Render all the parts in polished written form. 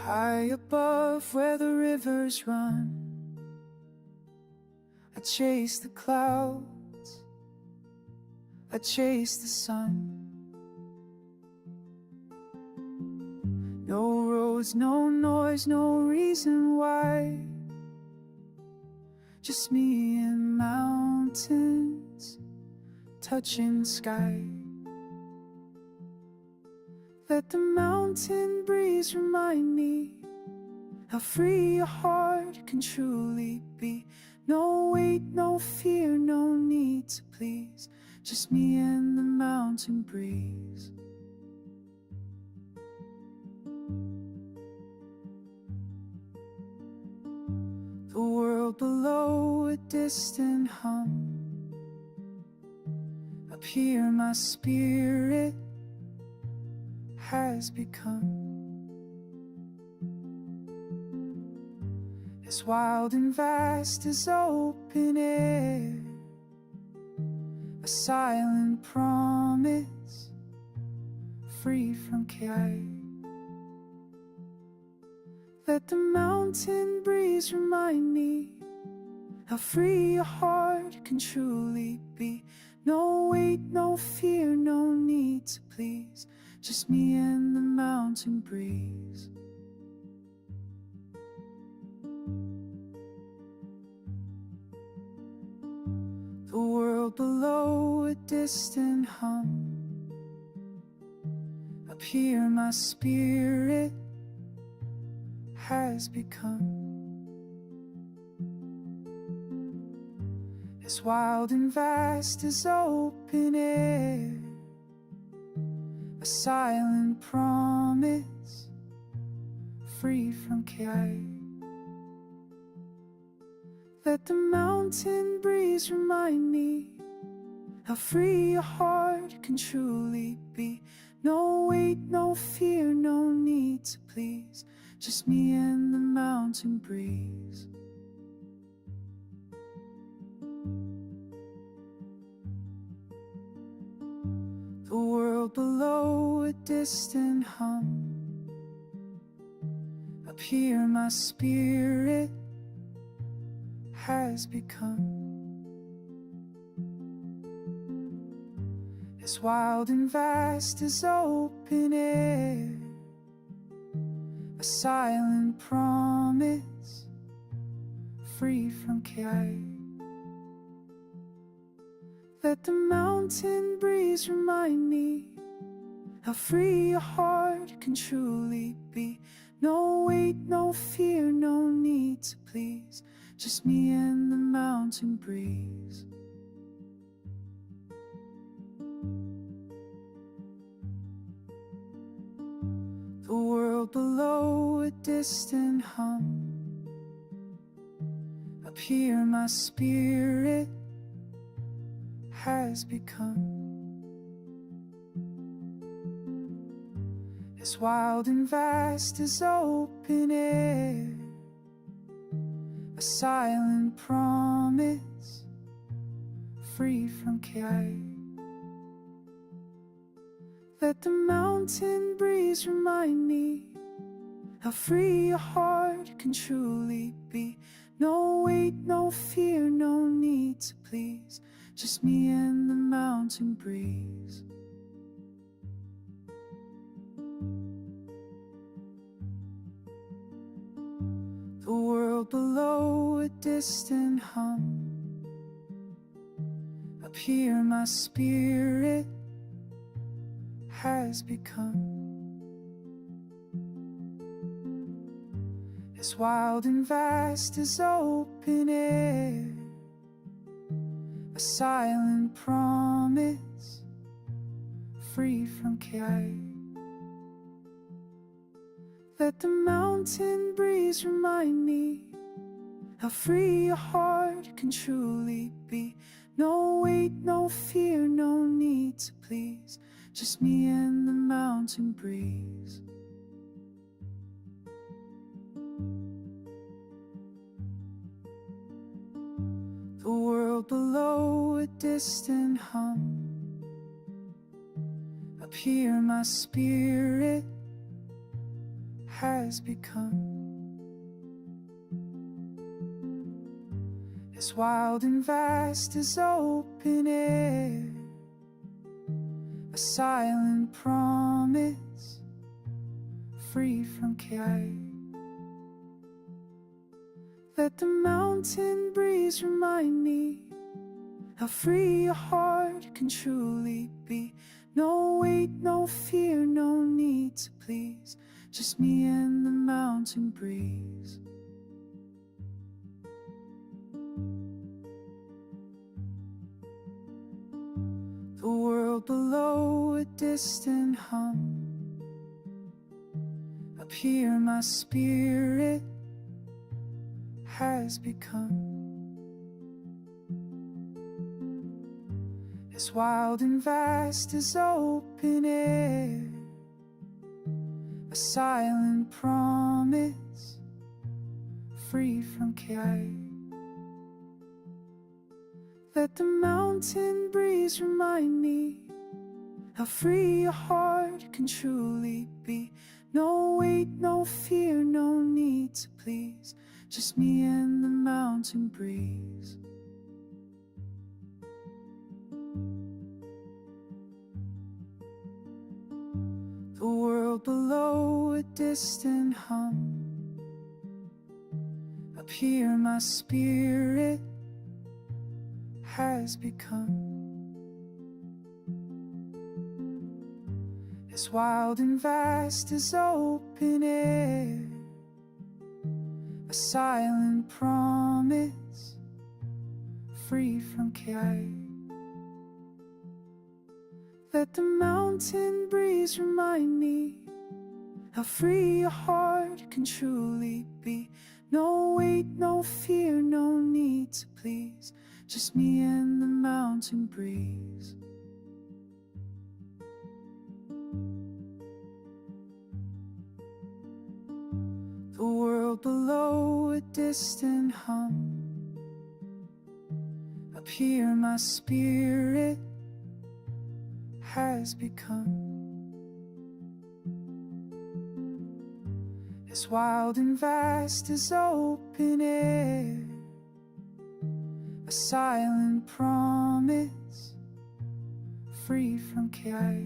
High above where the rivers run, I chase the clouds, I chase the sun. No roads, no noise, no reason why. Just me and mountains touching sky. Let the mountain breeze remind me how free a heart can truly be. No weight, no fear, no need to please. Just me and the mountain breeze. The world below, a distant hum. Up here my spirit has become as wild and vast as open air, a silent promise, free from care. Let the mountain breeze remind me how free a heart can truly be. No weight, no fear, no need to please. Just me and the mountain breeze. The world below, a distant hum. Up here my spirit has become as wild and vast as open air, a silent promise, free from care. Let the mountain breeze remind me how free a heart can truly be. No weight, no fear, no need to please. Just me and the mountain breeze. The world below, a distant hum. Up here my spirit has become as wild and vast as open air, a silent promise, free from care. Let the mountain breeze remind me how free a heart can truly be. No weight, no fear, no need to please. Just me and the mountain breeze. The world below, a distant hum. Up here my spirit has become as wild and vast as open air, a silent promise, free from care. Let the mountain breeze remind me how free a heart can truly be. No weight, no fear, no need to please. Just me and the mountain breeze. The world below, a distant hum. Up here my spirit has become as wild and vast as open air, a silent promise, free from care. Let the mountain breeze remind me how free a heart can truly be. No weight, no fear, no need to please. Just me and the mountain breeze. The world below, a distant hum. Up here my spirit has become. As wild and vast as open air, a silent promise, free from care. Let the mountain breeze remind me how free a heart can truly be. No weight, no fear, no need to please, just me and the mountain breeze. The world below, a distant hum. Up here my spirit has become. As wild and vast as open air, a silent promise, free from care. Let the mountain breeze remind me how free a heart can truly be. No weight, no fear, no need to please, just me and the mountain breeze. The world below, a distant hum. Up here my spirit has become. As wild and vast as open air, a silent promise, free from care. Let the mountain breeze remind me how free a heart can truly be. No weight, no fear, no need to please, just me and the mountain breeze. The world below, a distant hum. Up here my spirit has become. As wild and vast as open air, a silent promise, free from care.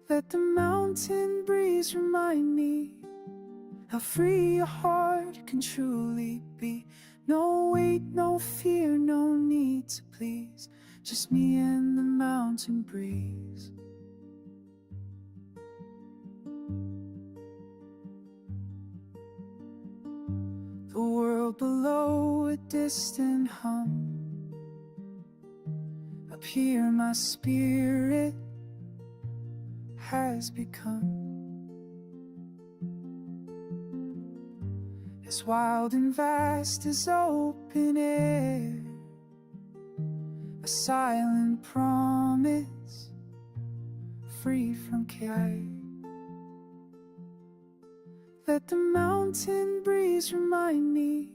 Let the mountain breeze remind me how free a heart can truly be. No weight, no fear, no need to please, just me and the mountain breeze. The world below, a distant hum. Up here my spirit has become. As wild and vast as open air, a silent promise, free from care. Let the mountain breeze remind me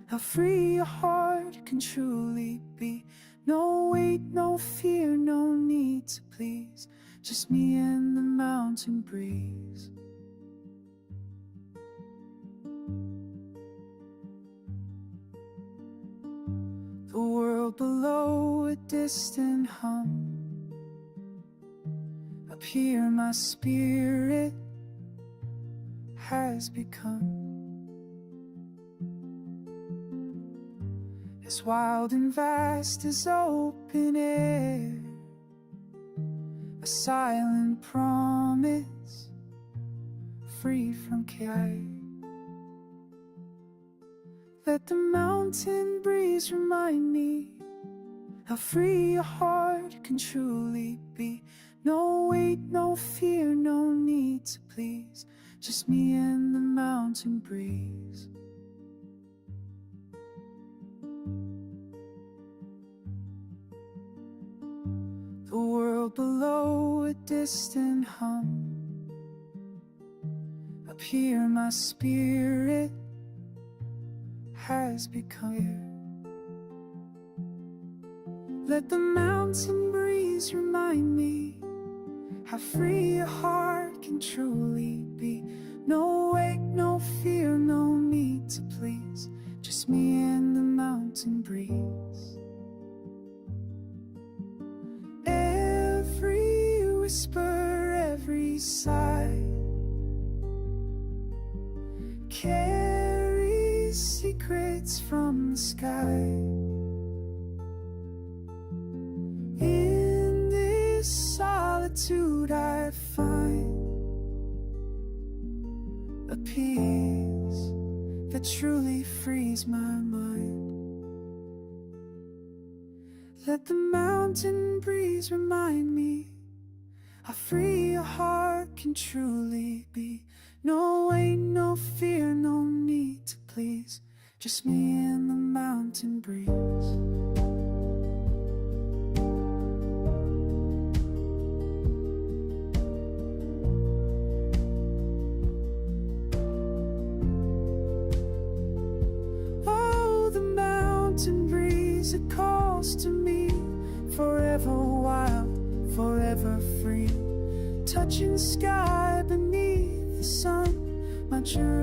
how free a heart can truly be. No weight, no fear, no need to please, just me and the mountain breeze. The world below, a distant hum. Up here my spirit has become. As wild and vast as open air, a silent promise, free from care. Let the mountain breeze remind me how free a heart can truly be. No weight, no fear, no need to please, just me and the mountain breeze. The world below, a distant hum. Up here my spirit has become. Let the mountain breeze remind me how free a heart can truly be. No weight, no fear, no need to please, just me and the mountain breeze. Every whisper, every sigh carries secrets from the sky. In this solitude I find a peace that truly frees my mind. Let the mountain breeze remind me how free a heart can truly be. No weight, no fear, no need to please, just me and the mountain breeze. It calls to me, forever wild, forever free, touching sky beneath the sun. My journey